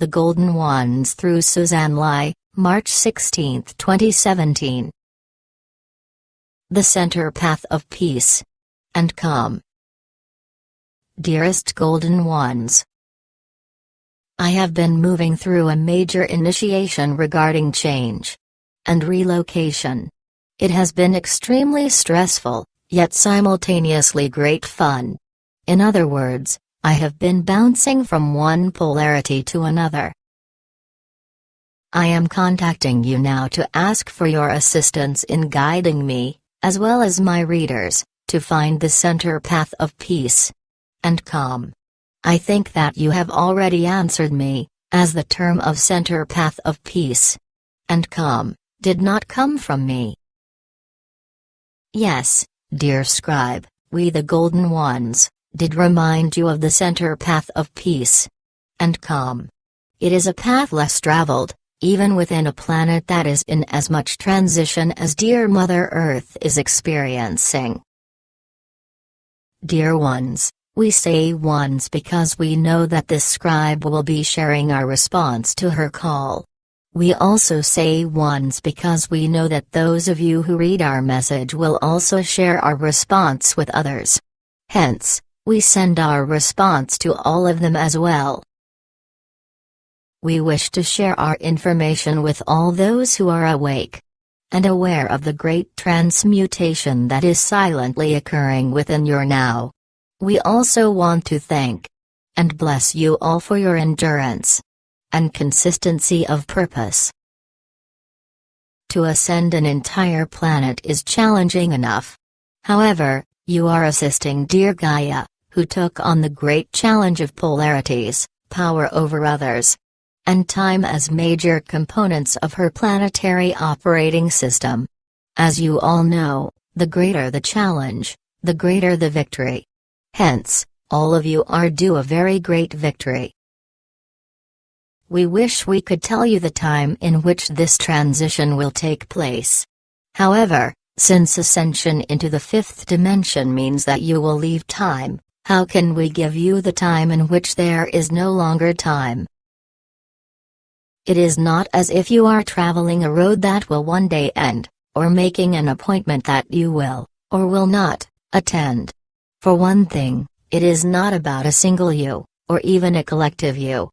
The Golden Ones through Suzanne, March 16, 2017. The Center Path of Peace and Calm. Dearest Golden Ones, I have been moving through a major initiation regarding change and relocation. It has been extremely stressful, yet simultaneously great fun. In other words, I have been bouncing from one polarity to another. I am contacting you now to ask for your assistance in guiding me, as well as my readers, to find the center path of peace and calm. I think that you have already answered me, as the term of center path of peace and calm did not come from me. Yes, dear scribe, we the Golden Ones did remind you of the center path of peace and calm. It is a path less traveled, even within a planet that is in as much transition as dear Mother Earth is experiencing. Dear ones, we say ones because we know that this scribe will be sharing our response to her call. We also say ones because we know that those of you who read our message will also share our response with others. Hence, we send our response to all of them as well. We wish to share our information with all those who are awake and aware of the great transmutation that is silently occurring within your now. We also want to thank and bless you all for your endurance and consistency of purpose. To ascend an entire planet is challenging enough. However, you are assisting dear Gaia, who took on the great challenge of polarities, power over others, and time as major components of her planetary operating system. As you all know, the greater the challenge, the greater the victory. Hence, all of you are due a very great victory. We wish we could tell you the time in which this transition will take place. However, since ascension into the fifth dimension means that you will leave time, how can we give you the time in which there is no longer time? It is not as if you are traveling a road that will one day end, or making an appointment that you will, or will not, attend. For one thing, it is not about a single you, or even a collective you.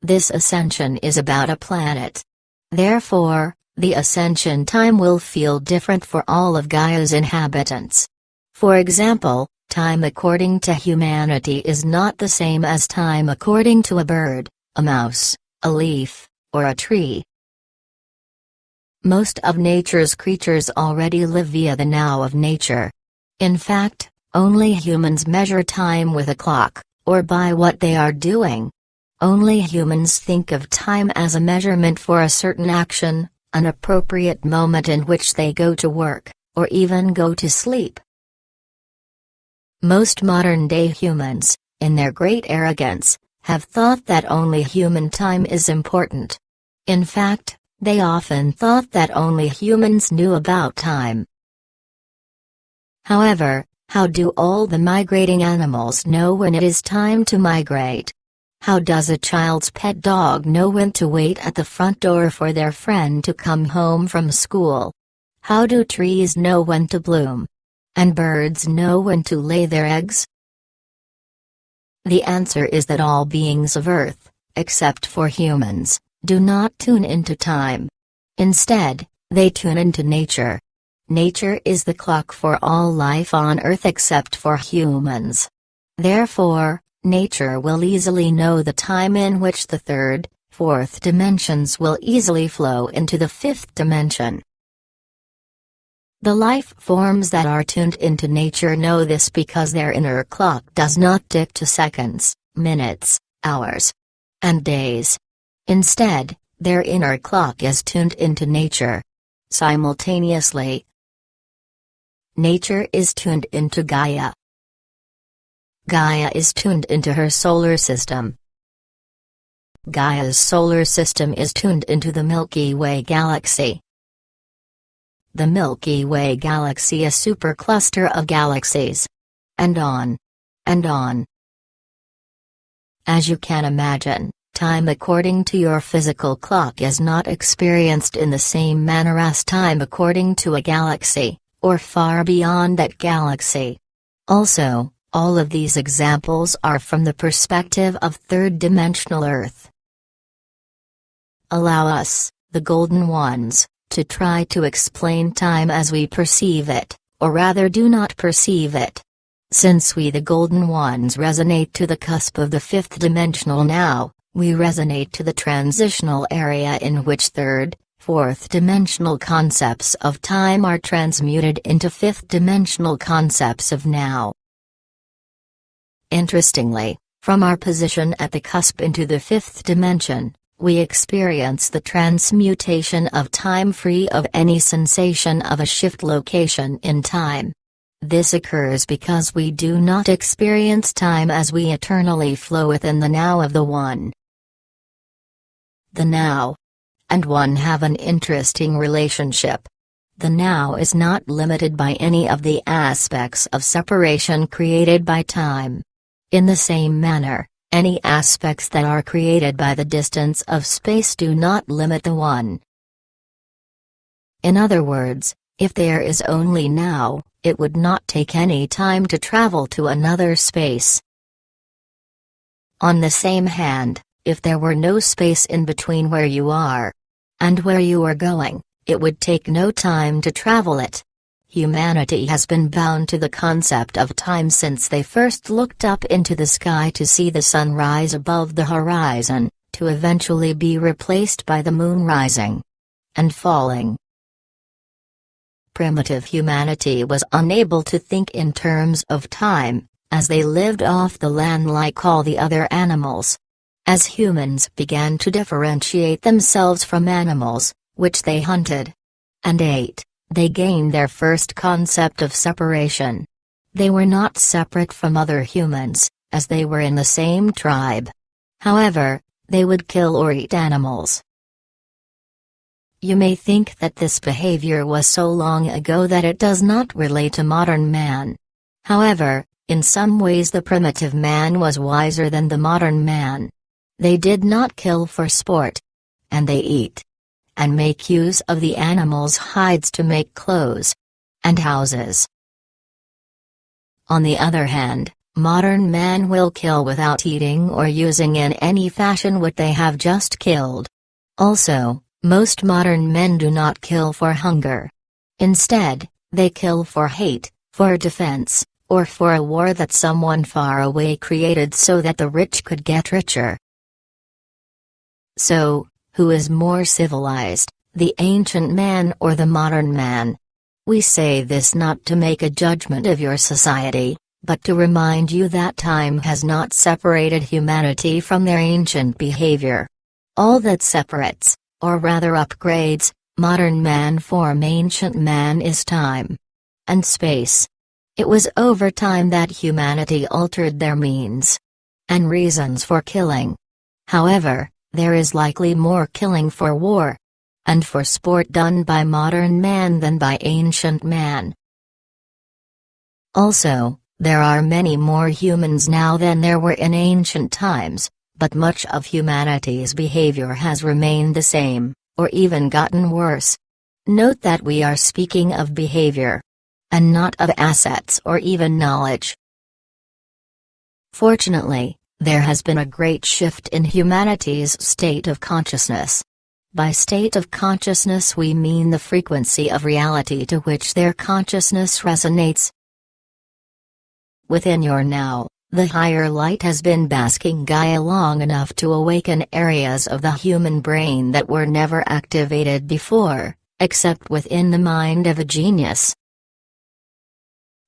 This ascension is about a planet. Therefore, the ascension time will feel different for all of Gaia's inhabitants. For example, time according to humanity is not the same as time according to a bird, a mouse, a leaf, or a tree. Most of nature's creatures already live via the now of nature. In fact, only humans measure time with a clock, or by what they are doing. Only humans think of time as a measurement for a certain action, an appropriate moment in which they go to work, or even go to sleep. Most modern-day humans, in their great arrogance, have thought that only human time is important. In fact, they often thought that only humans knew about time. However, how do all the migrating animals know when it is time to migrate? How does a child's pet dog know when to wait at the front door for their friend to come home from school? How do trees know when to bloom? And birds know when to lay their eggs? The answer is that all beings of Earth, except for humans, do not tune into time. Instead, they tune into nature. Nature is the clock for all life on Earth except for humans. Therefore, nature will easily know the time in which the third, fourth dimensions will easily flow into the fifth dimension. The life forms that are tuned into nature know this because their inner clock does not tick to seconds, minutes, hours, and days. Instead, their inner clock is tuned into nature. Simultaneously, nature is tuned into Gaia. Gaia is tuned into her solar system. Gaia's solar system is tuned into the Milky Way galaxy. The Milky Way galaxy a supercluster of galaxies. And on. And on. As you can imagine, time according to your physical clock is not experienced in the same manner as time according to a galaxy, or far beyond that galaxy. Also, all of these examples are from the perspective of third-dimensional Earth. Allow us, the Golden Ones, to try to explain time as we perceive it, or rather do not perceive it. Since we the Golden Ones resonate to the cusp of the fifth dimensional now, we resonate to the transitional area in which third, fourth dimensional concepts of time are transmuted into fifth dimensional concepts of now. Interestingly, from our position at the cusp into the fifth dimension, we experience the transmutation of time free of any sensation of a shift location in time. This occurs because we do not experience time as we eternally flow within the now of the One. The now and One have an interesting relationship. The now is not limited by any of the aspects of separation created by time. In the same manner, any aspects that are created by the distance of space do not limit the One. In other words, if there is only now, it would not take any time to travel to another space. On the same hand, if there were no space in between where you are and where you are going, it would take no time to travel it. Humanity has been bound to the concept of time since they first looked up into the sky to see the sun rise above the horizon, to eventually be replaced by the moon rising and falling. Primitive humanity was unable to think in terms of time, as they lived off the land like all the other animals. As humans began to differentiate themselves from animals, which they hunted and ate, they gained their first concept of separation. They were not separate from other humans, as they were in the same tribe. However, they would kill or eat animals. You may think that this behavior was so long ago that it does not relate to modern man. However, in some ways the primitive man was wiser than the modern man. They did not kill for sport. And they eat and make use of the animals' hides to make clothes and houses. On the other hand, modern man will kill without eating or using in any fashion what they have just killed. Also, most modern men do not kill for hunger. Instead, they kill for hate, for defense, or for a war that someone far away created so that the rich could get richer. So, who is more civilized, the ancient man or the modern man? We say this not to make a judgment of your society, but to remind you that time has not separated humanity from their ancient behavior. All that separates, or rather upgrades, modern man from ancient man is time and space. It was over time that humanity altered their means and reasons for killing. However, there is likely more killing for war and for sport done by modern man than by ancient man. Also, there are many more humans now than there were in ancient times, but much of humanity's behavior has remained the same, or even gotten worse. Note that we are speaking of behavior, and not of assets or even knowledge. Fortunately, there has been a great shift in humanity's state of consciousness. By state of consciousness we mean the frequency of reality to which their consciousness resonates. Within your now, the higher light has been basking Gaia long enough to awaken areas of the human brain that were never activated before, except within the mind of a genius.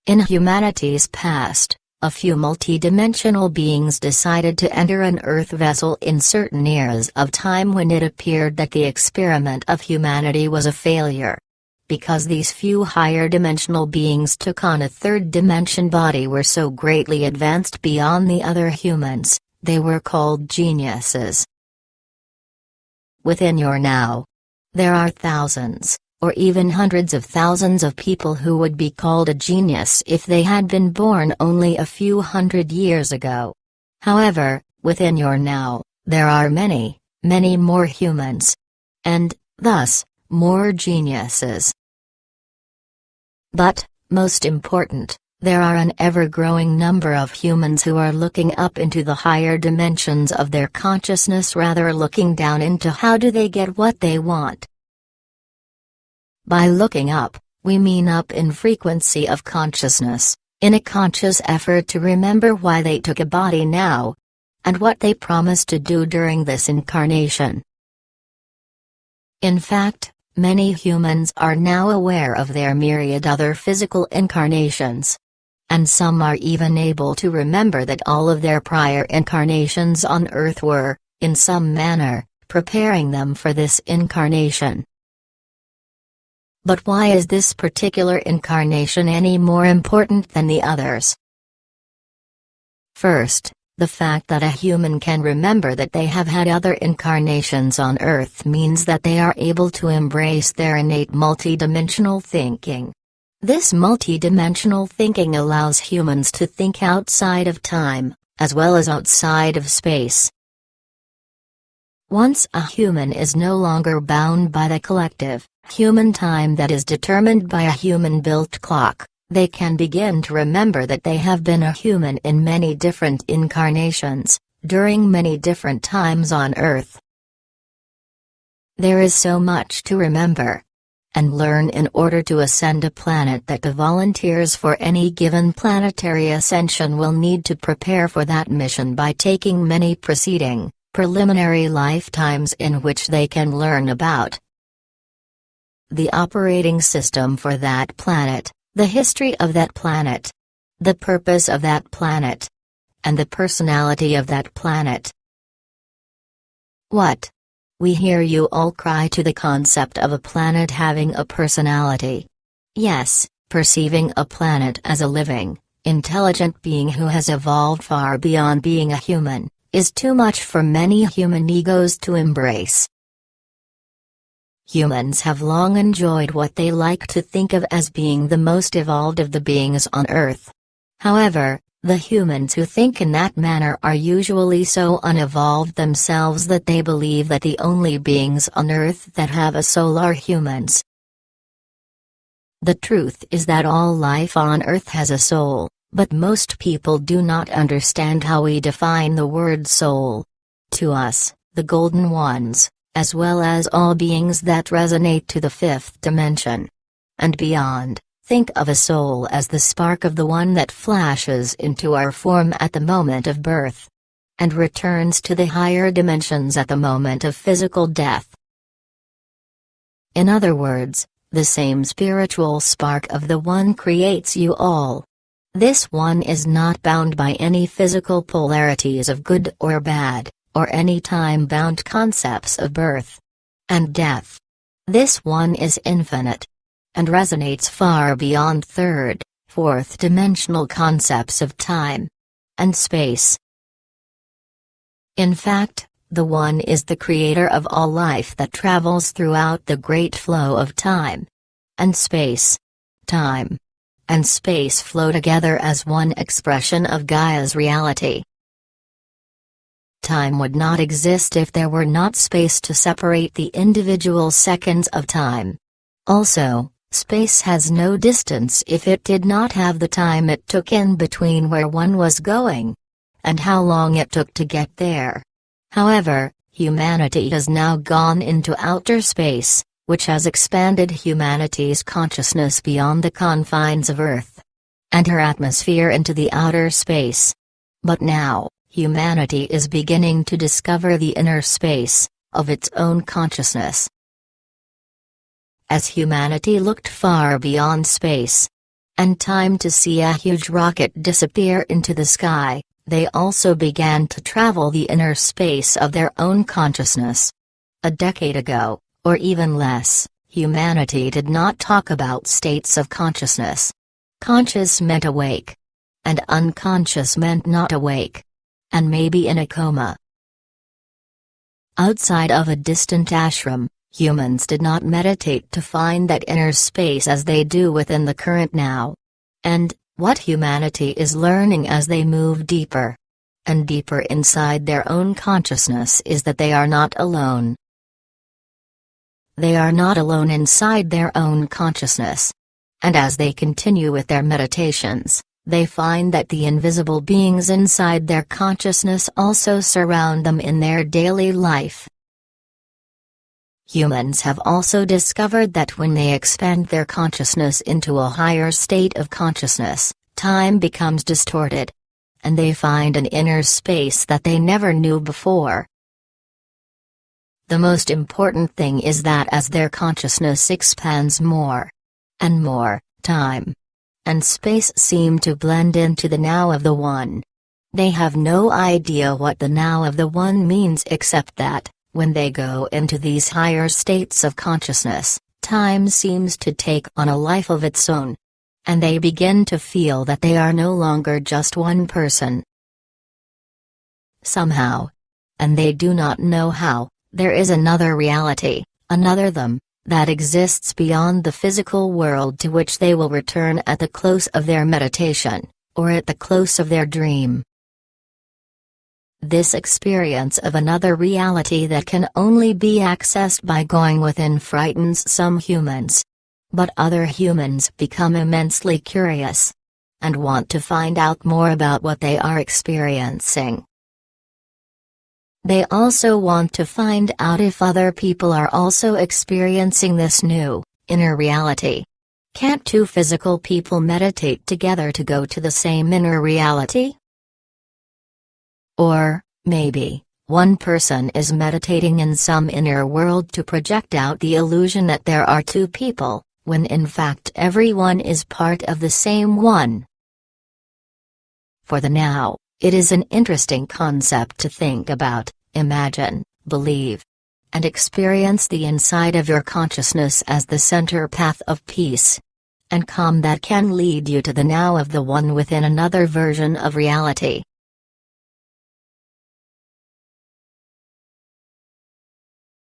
In humanity's past, a few multidimensional beings decided to enter an Earth vessel in certain eras of time when it appeared that the experiment of humanity was a failure. Because these few higher dimensional beings took on a third dimension body were so greatly advanced beyond the other humans, they were called geniuses. Within your now, there are thousands, or even hundreds of thousands of people who would be called a genius if they had been born only a few hundred years ago. However, Within your now, there are many, many more humans. And, thus, more geniuses. But, most important, there are an ever-growing number of humans who are looking up into the higher dimensions of their consciousness rather looking down into how do they get what they want. By looking up, we mean up in frequency of consciousness, in a conscious effort to remember why they took a body now, and what they promised to do during this incarnation. In fact, many humans are now aware of their myriad other physical incarnations. And some are even able to remember that all of their prior incarnations on Earth were, in some manner, preparing them for this incarnation. But why is this particular incarnation any more important than the others? First, the fact that a human can remember that they have had other incarnations on Earth means that they are able to embrace their innate multidimensional thinking. This multidimensional thinking allows humans to think outside of time, as well as outside of space. Once a human is no longer bound by the collective, human time that is determined by a human-built clock, they can begin to remember that they have been a human in many different incarnations, during many different times on Earth. There is so much to remember and learn in order to ascend a planet that the volunteers for any given planetary ascension will need to prepare for that mission by taking many preceding, preliminary lifetimes in which they can learn about the operating system for that planet, the history of that planet, the purpose of that planet, and the personality of that planet. What? We hear you all cry to the concept of a planet having a personality. Yes, perceiving a planet as a living, intelligent being who has evolved far beyond being a human, is too much for many human egos to embrace. Humans have long enjoyed what they like to think of as being the most evolved of the beings on Earth. However, the humans who think in that manner are usually so unevolved themselves that they believe that the only beings on Earth that have a soul are humans. The truth is that all life on Earth has a soul, but most people do not understand how we define the word soul. To us, the Golden Ones, as well as all beings that resonate to the fifth dimension and beyond, think of a soul as the spark of the one that flashes into our form at the moment of birth and returns to the higher dimensions at the moment of physical death. In other words, the same spiritual spark of the one creates you all. This one is not bound by any physical polarities of good or bad, or any time-bound concepts of birth and death. This one is infinite and resonates far beyond third, fourth-dimensional concepts of time and space. In fact, the One is the creator of all life that travels throughout the great flow of time and space. Time and space flow together as one expression of Gaia's reality. Time would not exist if there were not space to separate the individual seconds of time. Also, space has no distance if it did not have the time it took in between where one was going and how long it took to get there. However, humanity has now gone into outer space, which has expanded humanity's consciousness beyond the confines of Earth and her atmosphere into the outer space. But now, humanity is beginning to discover the inner space of its own consciousness. As humanity looked far beyond space and time to see a huge rocket disappear into the sky, they also began to travel the inner space of their own consciousness. A decade ago, or even less, humanity did not talk about states of consciousness. Conscious meant awake, and unconscious meant not awake, and maybe in a coma. Outside of a distant ashram, humans did not meditate to find that inner space as they do within the current now. And, what humanity is learning as they move deeper and deeper inside their own consciousness is that they are not alone. They are not alone inside their own consciousness. And as they continue with their meditations, they find that the invisible beings inside their consciousness also surround them in their daily life. Humans have also discovered that when they expand their consciousness into a higher state of consciousness, time becomes distorted. And they find an inner space that they never knew before. The most important thing is that as their consciousness expands more and more, time and space seem to blend into the now of the One. They have no idea what the now of the One means except that, when they go into these higher states of consciousness, time seems to take on a life of its own. And they begin to feel that they are no longer just one person. Somehow, and they do not know how, there is another reality, another them, that exists beyond the physical world to which they will return at the close of their meditation, or at the close of their dream. This experience of another reality that can only be accessed by going within frightens some humans. But other humans become immensely curious and want to find out more about what they are experiencing. They also want to find out if other people are also experiencing this new, inner reality. Can't two physical people meditate together to go to the same inner reality? Or, maybe, one person is meditating in some inner world to project out the illusion that there are two people, when in fact everyone is part of the same one. For the now, it is an interesting concept to think about, imagine, believe, and experience the inside of your consciousness as the center path of peace and calm that can lead you to the now of the One within another version of reality.